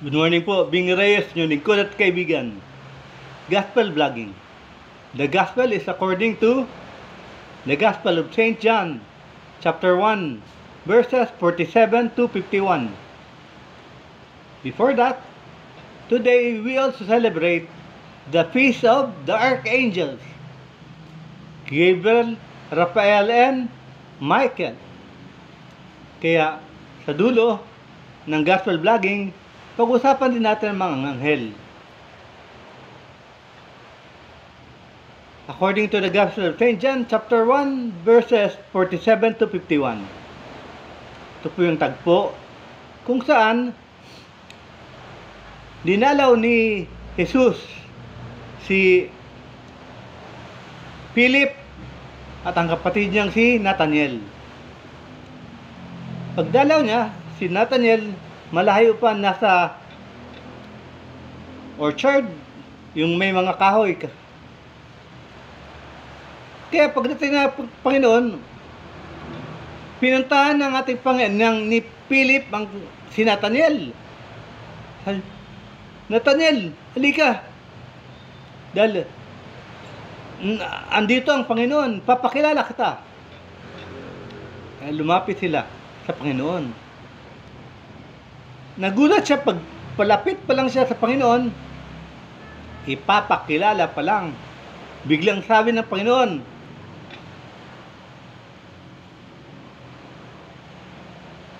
Good morning po, Bing Reyes, yung lingkod at kaibigan. Gospel Vlogging. The Gospel is according to the Gospel of St. John, chapter 1, verses 47 to 51. Before that, today we also celebrate the feast of the Archangels, Gabriel, Raphael, and Michael. Kaya sa dulo ng Gospel Vlogging, pag-usapan din natin ang mga anghel. According to the Gospel of St. John, chapter 1, verses 47 to 51. Ito po yung tagpo kung saan dinalaw ni Jesus si Philip at ang kapatid niyang si Nathaniel. Pagdalaw niya, si Nathaniel malayo pa, nasa orchard, yung may mga kahoy. Kaya pagdating na Panginoon, pinuntahan ng ating Panginoon ni Philip ang si Nathaniel. Nathaniel, halika. Dahil andito ang Panginoon, papakilala kita. Lumapit sila sa Panginoon. Nagulat siya pag palapit pa lang siya sa Panginoon, ipapakilala pa lang. Biglang sabi ng Panginoon,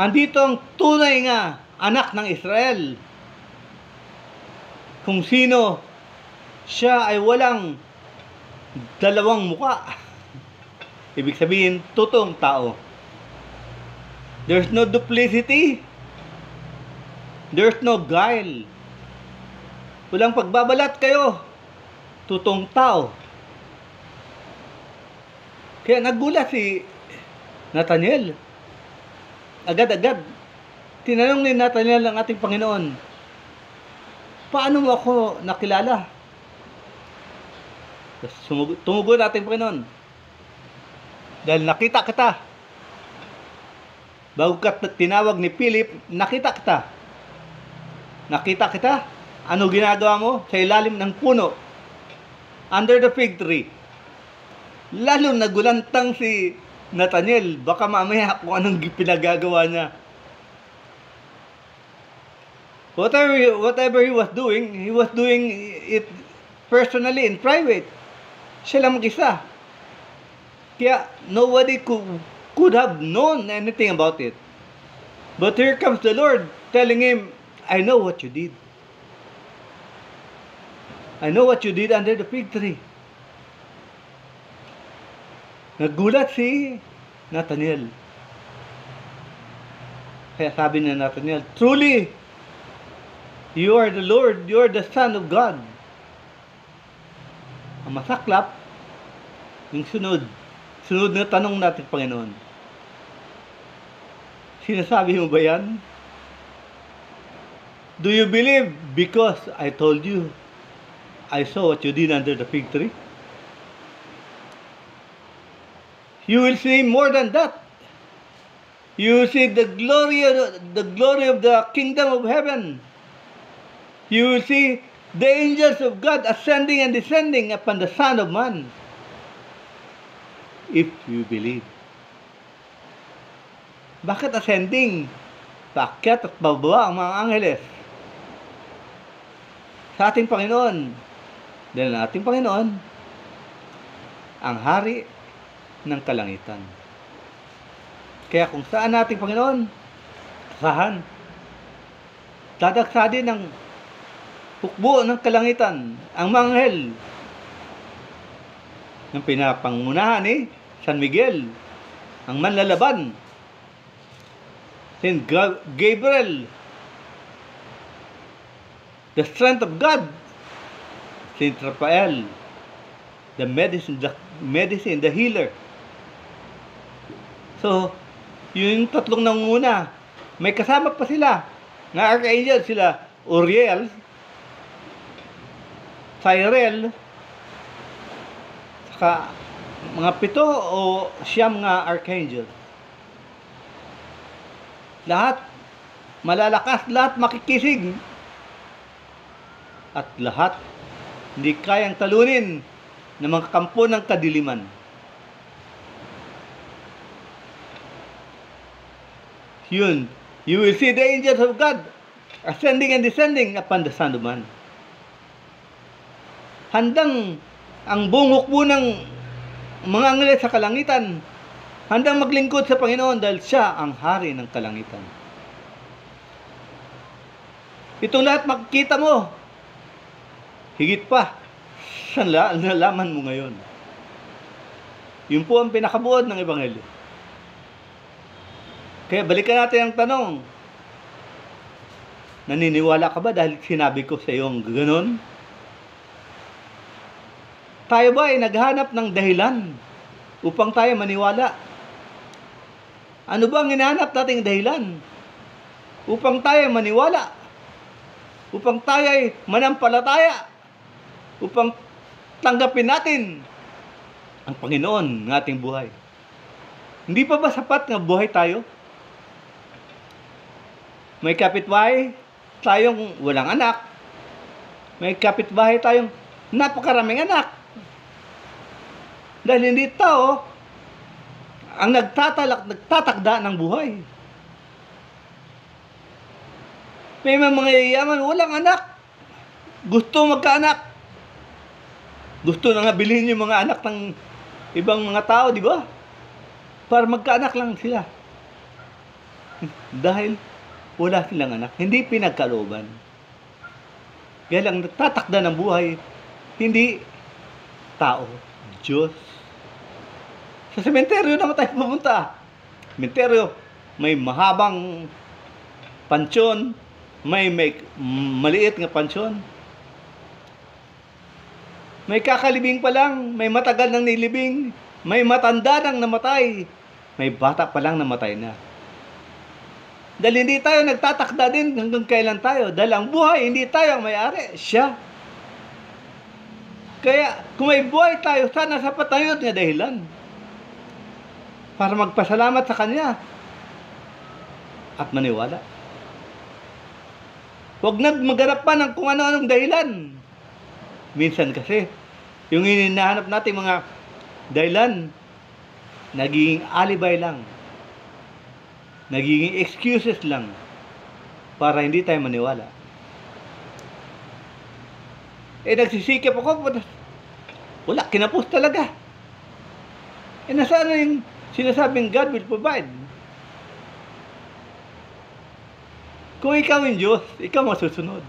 andito ang tunay nga anak ng Israel. Kung sino siya ay walang dalawang muka. Ibig sabihin, totoong tao. There's no duplicity. There's no guile. Walang pagbabalat kayo. Totoong tao. Kaya nagulat si Nathaniel. Agad-agad, tinanong ni Nathaniel ang ating Panginoon, paano mo ako nakilala? Tumugon ating Panginoon, dahil nakita kita. Bago ka tinawag ni Philip, nakita kita. Nakita kita? Ano ginagawa mo sa ilalim ng puno? Under the fig tree. Lalo nagulantang si Nathaniel. Baka mamaya kung anong pinagagawa niya. Whatever he was doing it personally in private. Siya lang mag-isa. Kaya nobody could have known anything about it. But here comes the Lord telling him, I know what you did. I know what you did under the fig tree. Nagulat si Nathaniel. Kaya sabi ni Nathaniel, truly, you are the Lord, you are the Son of God. Ang masaklap, yung sunod na tanong natin, Panginoon. Sinasabi mo ba yan? Do you believe because I told you I saw what you did under the fig tree? You will see more than that. You will see the glory of the kingdom of heaven. You will see the angels of God ascending and descending upon the Son of Man. If you believe. Bakit ascending? Paakyat at bababa ang mga angeles sa ating Panginoon. Dahil ang ating Panginoon ang hari ng kalangitan. Kaya kung saan ating Panginoon, saan dadagsa din ng hukbo ng kalangitan ang mga anghel ng pinapangunahan ni San Miguel, ang manlalaban, Saint Gabriel, the strength of God, Saint Raphael, the medicine, the healer. So, yung tatlong nanguna, may kasama pa sila na archangel, sila Uriel, Cyril, saka mga 7 o 9 nga archangel. Lahat malalakas, lahat makikisig at lahat hindi kayang talunin ng mga kampo ng kadiliman. Yun, you will see the angels of God ascending and descending upon the Son of Man. Handang ang buong hukbo ng mga anghel sa kalangitan, handang maglingkod sa Panginoon dahil siya ang hari ng kalangitan. Itong lahat makikita mo, higit pa sa nalaman mo ngayon. Yun po ang pinakabuod ng Ebanghelyo. Kaya balikan natin ang tanong, naniniwala ka ba dahil sinabi ko sa iyo ang gano'n? Tayo ba ay naghanap ng dahilan upang tayo maniwala? Ano ba ang hinahanap nating dahilan upang tayo maniwala? Upang tayo ay manampalataya? Upang tanggapin natin ang Panginoon ng ating buhay? Hindi pa ba sapat na buhay tayo? May kapitbahay tayong walang anak. May kapitbahay tayong napakaraming anak. Dahil hindi tao ang nagtatakda ng buhay. May mga yayaman walang anak. Gusto magkaanak. Gusto na nga bilhin yung mga anak ng ibang mga tao, di ba? Para magkaanak lang sila. Dahil wala silang anak. Hindi pinagkalooban. Kaya lang nagtatakda ng buhay, hindi tao, Diyos. Sa sementeryo naman tayo pumunta. Sementeryo, may mahabang pansyon, may maliit nga pansyon. May kakalibing pa lang, may matagal nang nilibing, may matanda nang namatay, may bata pa lang namatay na. Dahil hindi tayo nagtatakda din hanggang kailan tayo. Dahil ang buhay, hindi tayo ang may-ari. Siya. Kaya, kung may buhay tayo, sana sapat na yun nga dahilan. Para magpasalamat sa Kanya. At maniwala. Huwag na maghanap pa ng kung ano-anong dahilan. Minsan kasi, yung hinahanap natin mga dahilan, nagiging alibay lang. Nagiging excuses lang para hindi tayo maniwala. Nagsisikap ako, wala, kinapos talaga. Nasaan na yung sinasabing God will provide? Kung ikaw yung Diyos, ikaw masusunod.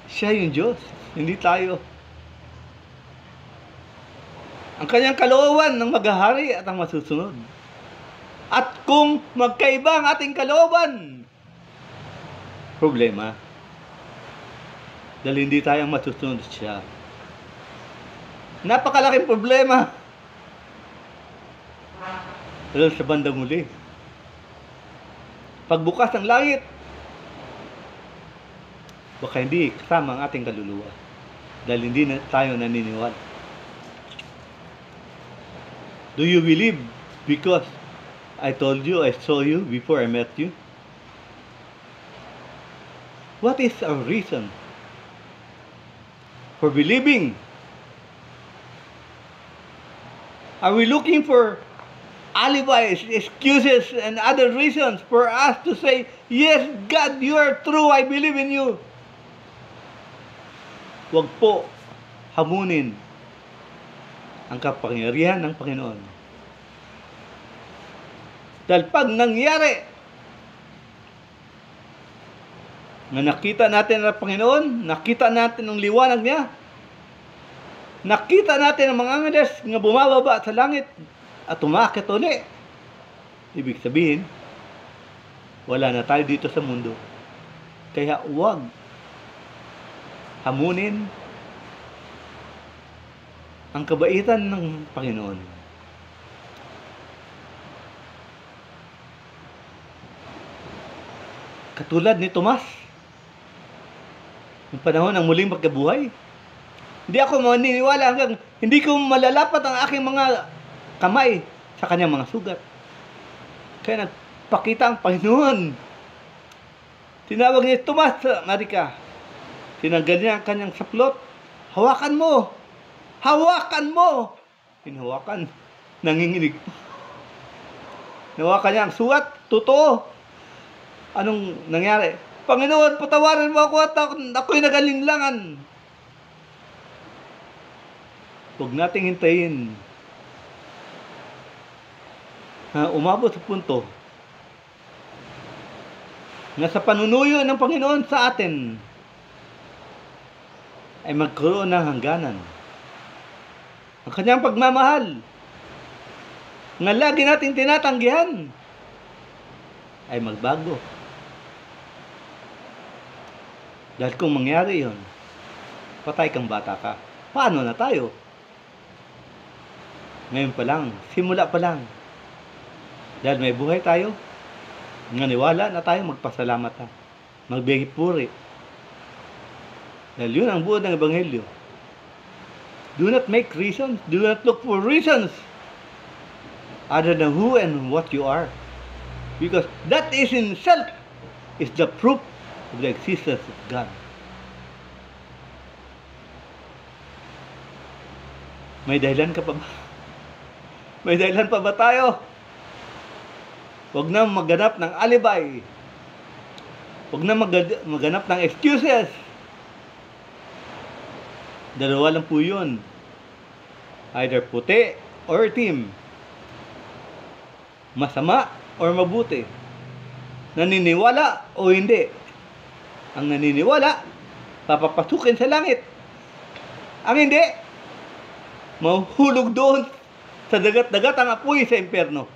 Siya yung Diyos, hindi tayo. Ang kanyang kalooban ng maghahari at ang masusunod. At kung magkaiba ang ating kalooban, problema. Dahil hindi tayong masusunod siya. Napakalaking problema. Dahil sa bandang huli, pagbukas ng langit, baka hindi kasama ang ating kaluluwa. Dahil hindi na tayo naniniwala. Do you believe because I told you, I saw you before I met you? What is our reason for believing? Are we looking for alibis, excuses, and other reasons for us to say, yes, God, you are true, I believe in you? Huwag po hamunin ang kapangyarihan ng Panginoon. Dahil pag nangyari na nakita natin ang Panginoon, nakita natin ang liwanag niya, nakita natin ang mga angeles na bumababa sa langit at umakyat uli, ibig sabihin, wala na tayo dito sa mundo. Kaya huwag hamunin ang kabaitan ng Panginoon. Katulad ni Tomas, yung panahon ng muling pagkabuhay. Hindi ako maniniwala hanggang hindi ko malalapat ang aking mga kamay sa kanyang mga sugat. Kaya nagpakita ang Panginoon. Tinawag niya Tomas, Marika. Tinanggal niya ang kanyang saplot. Hawakan mo! Hawakan mo! Hinawakan. Nanginginig pa. Nawakan niya ang suwat. Totoo. Anong nangyari? Panginoon, patawarin mo ako at ako'y nagalinlangan. Huwag nating hintayin na umabot sa punto na sa panunuyo ng Panginoon sa atin ay magkaroon ng hangganan. Ang kanyang pagmamahal na lagi nating tinatanggihan ay magbago. Dahil kung mangyari yon, patay kang bata ka. Paano na tayo? Ngayon pa lang, simula pa lang. Dahil may buhay tayo, nganiwala na tayo, magpasalamat na. Magbigay puri. Dahil yun ang buod ng Ebanghelyo. Do not make reasons. Do not look for reasons other than who and what you are. Because that is in itself is the proof of the existence of God. May dahilan ka pa ba? May dahilan pa ba tayo? Huwag na maghanap ng alibay. Huwag na maghanap ng excuses. Dalawa lang po yun. Either puti or itim. Masama or mabuti. Naniniwala o hindi. Ang naniniwala, papapasukin sa langit. Ang hindi, mahuhulog doon sa dagat-dagat ang apoy sa impyerno.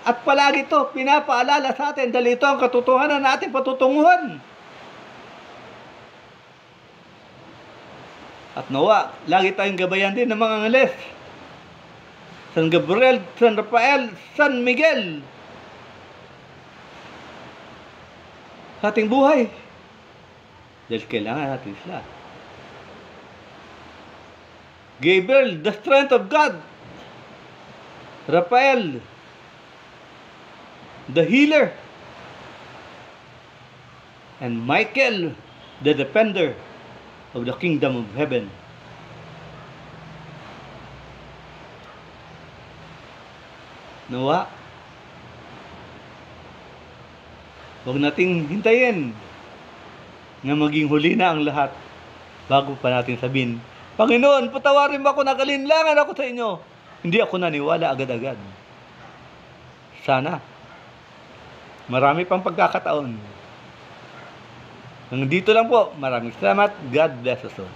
At palagi ito, pinapaalala sa atin dahil ito ang katotohanan na ating patutunguhan. At nawa, lagi tayong gabayan din ng mga angeles. San Gabriel, San Rafael, San Miguel. Sa ating buhay. Dahil kailangan natin sila. Gabriel, the strength of God. Rafael, the healer. And Michael, the defender of the kingdom of heaven. Nawa, huwag nating hintayin na maging huli na ang lahat bago pa natin sabihin, Panginoon, patawarin mo ako, nagalinlangan ako sa inyo. Hindi ako naniwala agad-agad. Sana. Marami pang pagkakataon. Hanggang dito lang po. Maraming salamat. God bless us all.